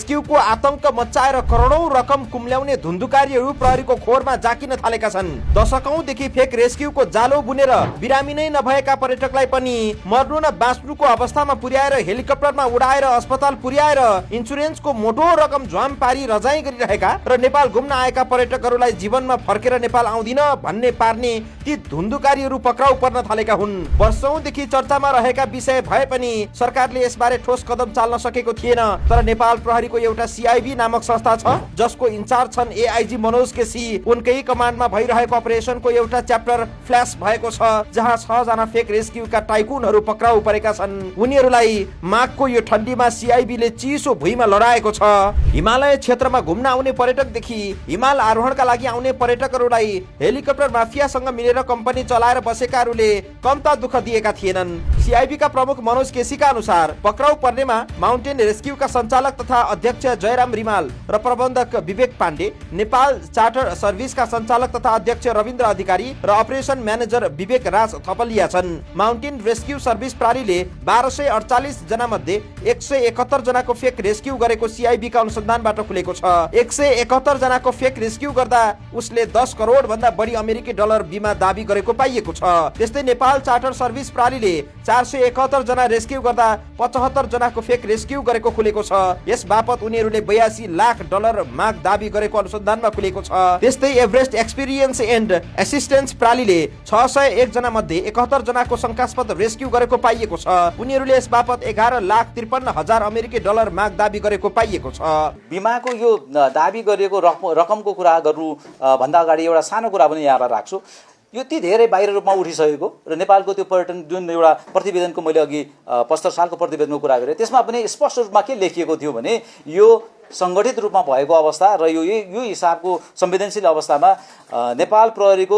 रेस्क्युको आतंक मच्चाएर करोडौं रकम कुम्ल्याउने धुन्धुकारीहरू प्रहरीको खोरमा जाकिन थालेका छन्। दशकौंदेखि फेक रेस्क्युको जालो बुनेर बिरामी नै नभएका पर्यटकलाई पनि मर्नु न बाँच्नुको अवस्थामा पुर्याएर हेलिकप्टरमा उडाएर अस्पताल पुर्याएर इन्सुरेन्सको मोटो रकम झ्वाम पारी रजाई गरिरहेका र नेपाल घुम्न आएका पर्यटकहरूलाई जीवनमा फर्केर नेपाल आउँदिन भन्ने पार्ने ती धुन्धुकारीहरू पक्राउ पर्न थालेका हुन्। वर्षौंदेखि चर्चामा रहेका विषय भए पनि सरकारले यसबारे ठोस कदम चाल्न सकेको थिएन। तर नेपाल प्रहरीको एउटा सीआईबी नामक संस्था छ जसको इन्चार्ज छन् एआईजी मनोज केसी। उनकै कमान्डमा भइरहेको अपरेसनको एउटा च्याप्टर फ्ल्याश भएको छ जहाँ 6 जना फेक रेस्क्युका टाइकुनहरू पक्राउ परेका छन्। उनीहरूलाई माघको यो ठण्डीमा सीआईबीले चिसो भुइँमा लडाएको छ। हिमालय क्षेत्रमा घुम्न आउने पर्यटकदेखि हिमाल आरोहणका लागि आउने पर्यटकहरूलाई हेलिकप्टर माफियासँग मिलेर कम्पनी चलाएर बसेकाहरूले कम्ता दुःख दिएका थिएनन्। सीआईबीका प्रमुख मनोज केसीका अनुसार पक्राउ पर्नेमा माउन्टेन रेस्क्युका सञ्चालक तथा अध्यक्ष जयराम रिमाल र प्रबन्धक विवेक पाण्डे, नेपाल चार्टर सर्भिसका सञ्चालक तथा अध्यक्ष रविन्द्र अधिकारी र अपरेसन म्यानेजर विवेक राज थपलिया छन्। माउन्टेन रेस्क्यु सर्भिस प्रणालीले 1248 जना मध्ये 171 जनाको फेक रेस्क्यु गरेको सीआईबीका अनुसन्धानबाट खुलेको छ। 171 जनाको फेक रेस्क्यु गर्दा उसले 10 करोड भन्दा बढी अमेरिकी डलर बिमा दाबी गरेको पाइएको छ। त्यस्तै नेपाल चार्टर सर्भिस प्रणालीले 471 जना रेस्क्यु गर्दा 75 जनाको फेक रेस्क्यु गरेको खुलेको छ। यस बापत उनीहरूले 82 लाख डलर माग दाबी गरेको अनुसन्धानमा खुलेको छ। त्यस्तै एभरेस्ट एक्सपिरियन्स एन्ड एसिस्टेन्स प्रणालीले 601 जना मध्ये 71 जनाको शंकास्पद रेस्क्यु गरेको पाइएको छ। उनीहरूले यस बापत 11,53,000 अमेरिकी डलर माग दाबी गरेको पाइएको छ। बिमाको यो दाबी गरिएको रकमको कुरा गर्नु भन्दा अगाडि एउटा सानो कुरा पनि यहाँलाई राख्छु। यो ती धेरै बाहिर रूपमा उठिसकेको र नेपालको त्यो पर्यटन जुन एउटा प्रतिवेदनको मैले अघि 75 सालको प्रतिवेदनको कुरा गरेँ त्यसमा पनि स्पष्ट रूपमा के लेखिएको थियो भने यो सङ्गठित रूपमा भएको अवस्था र यो हिसाबको संवेदनशील अवस्थामा नेपाल प्रहरीको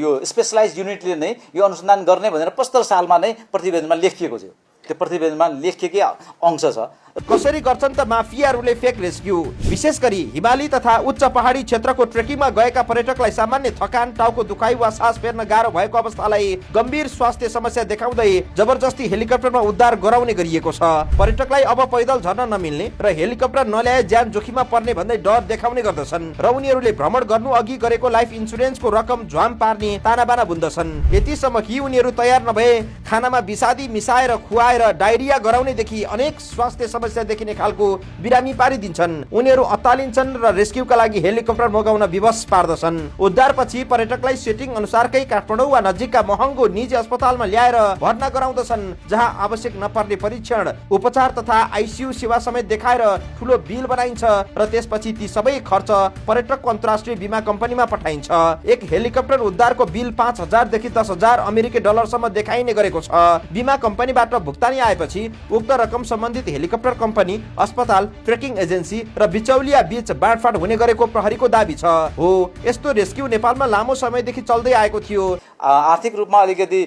यो स्पेसलाइज युनिटले नै यो अनुसन्धान गर्ने भनेर 75 सालमा नै प्रतिवेदनमा लेखिएको थियो। त्यो प्रतिवेदनमा लेखिएकै अंश छ। कसरी गर्छन् त माफियाहरूले फेक रेस्क्यु? विशेष गरी हिमाली तथा उच्च पहाडी क्षेत्रको ट्रेकिङमा गएका पर्यटकलाई सामान्य थकान, टाउको दुखाइ वा सास फेर्न गाह्रो भएको अवस्थालाई गम्भीर स्वास्थ्य समस्या देखाउँदै जबरजस्ती हेलिकप्टरमा उद्धार गराउने गरिएको छ। पर्यटकलाई अब पैदल झर्न नमिल्ने र हेलिकप्टर नल्याए ज्यान जोखिममा पर्ने भन्दै डर देखाउने गर्दछन् र उनीहरूले भ्रमण गर्नु अघि गरेको लाइफ इन्सुरेन्सको रकम झ्वाम पार्ने तानाबाना बुन्दछन्। यतिसम्म कि उनीहरू तयार नभए खानामा विषादी मिसाएर खुवाएर डायरिया गराउनेदेखि अनेक स्वास्थ्य समस्या देखिने खालको बिरामी पारिदिन्छन्। उनीहरू अत्तालिन्छन् र रेस्क्युका लागि हेलिकप्टर मगाउन विवश पार्दछन्। उद्धारपछि पर्यटकलाई सेटिङ अनुसारकै काठमाडौँ वा नजिकका महँगो निजी अस्पतालमा ल्याएर भर्ना गराउँदछन् जहाँ आवश्यक नपर्ने परीक्षण, उपचार तथा आइसियु सेवा समेत देखाएर ठुलो बिल बनाइन्छ र त्यसपछि ती सबै खर्च पर्यटकको अन्तर्राष्ट्रिय बिमा कम्पनीमा पठाइन्छ। एक हेलिकप्टर उद्धारको बिल 5,000 देखि 10,000 अमेरिकी डलरसम्म देखाइने गरेको छ। बिमा कम्पनीबाट भुक्तानी आएपछि उक्त रकम सम्बन्धित हेलिकप्टर कम्पनी, अस्पताल, ट्रेकिङ एजेन्सी र बिचौलिया बीच बाँडफाँड हुने गरेको प्रहरीको दाबी छ। हो, यस्तो रेस्क्यु नेपालमा लामो समयदेखि चल्दै आएको थियो। आर्थिक रूपमा अलिकति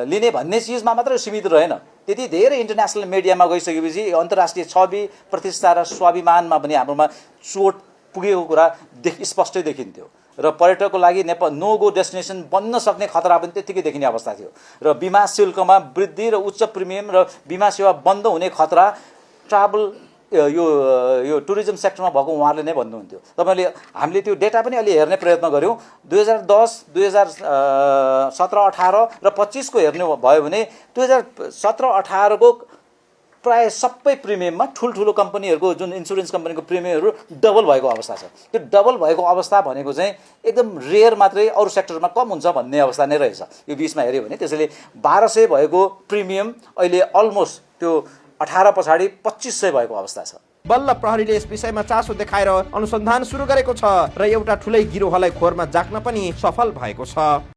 लिने भन्ने चिजमा मात्र सीमित रहेन, त्यति धेरै इन्टरनेसनल मिडियामा गइसकेपछि अन्तर्राष्ट्रिय छवि, प्रतिष्ठा र स्वाभिमानमा पनि हाम्रोमा चोट पुगेको कुरा स्पष्टै देखिन्थ्यो र पर्यटकको लागि नेपाल नो गो डेस्टिनेसन बन्न सक्ने खतरा पनि त्यतिकै देखिने अवस्था थियो र बिमा शुल्कमा वृद्धि र उच्च प्रिमियम र बिमा सेवा बन्द हुने खतरा ट्राभल यो टुरिज्म सेक्टरमा भएको उहाँहरूले नै भन्नुहुन्थ्यो। हामीले त्यो डेटा पनि अलि हेर्ने प्रयत्न गऱ्यौँ। 2010, 2017-18 र 25 को हेर्ने भयो भने 2017-18 को प्राय सबै प्रिमियममा ठुल्ठुलो कम्पनीहरूको जुन इन्सुरेन्स कम्पनीको प्रिमियमहरू डबल भएको अवस्था छ। त्यो डबल भएको अवस्था भनेको चाहिँ एकदम रेयर मात्रै, अरू सेक्टरमा कम हुन्छ भन्ने अवस्था नै रहेछ यो बिचमा हेऱ्यो भने। त्यसैले 1200 भएको प्रिमियम अहिले अलमोस्ट त्यो 18 पछाडि 2500 भएको अवस्था छ। बल्ल प्रहरीले यस विषयमा चासो देखाएर अनुसन्धान सुरु गरेको छ र एउटा ठुलै गिरोहलाई खोरमा जाक्न पनि सफल भएको छ।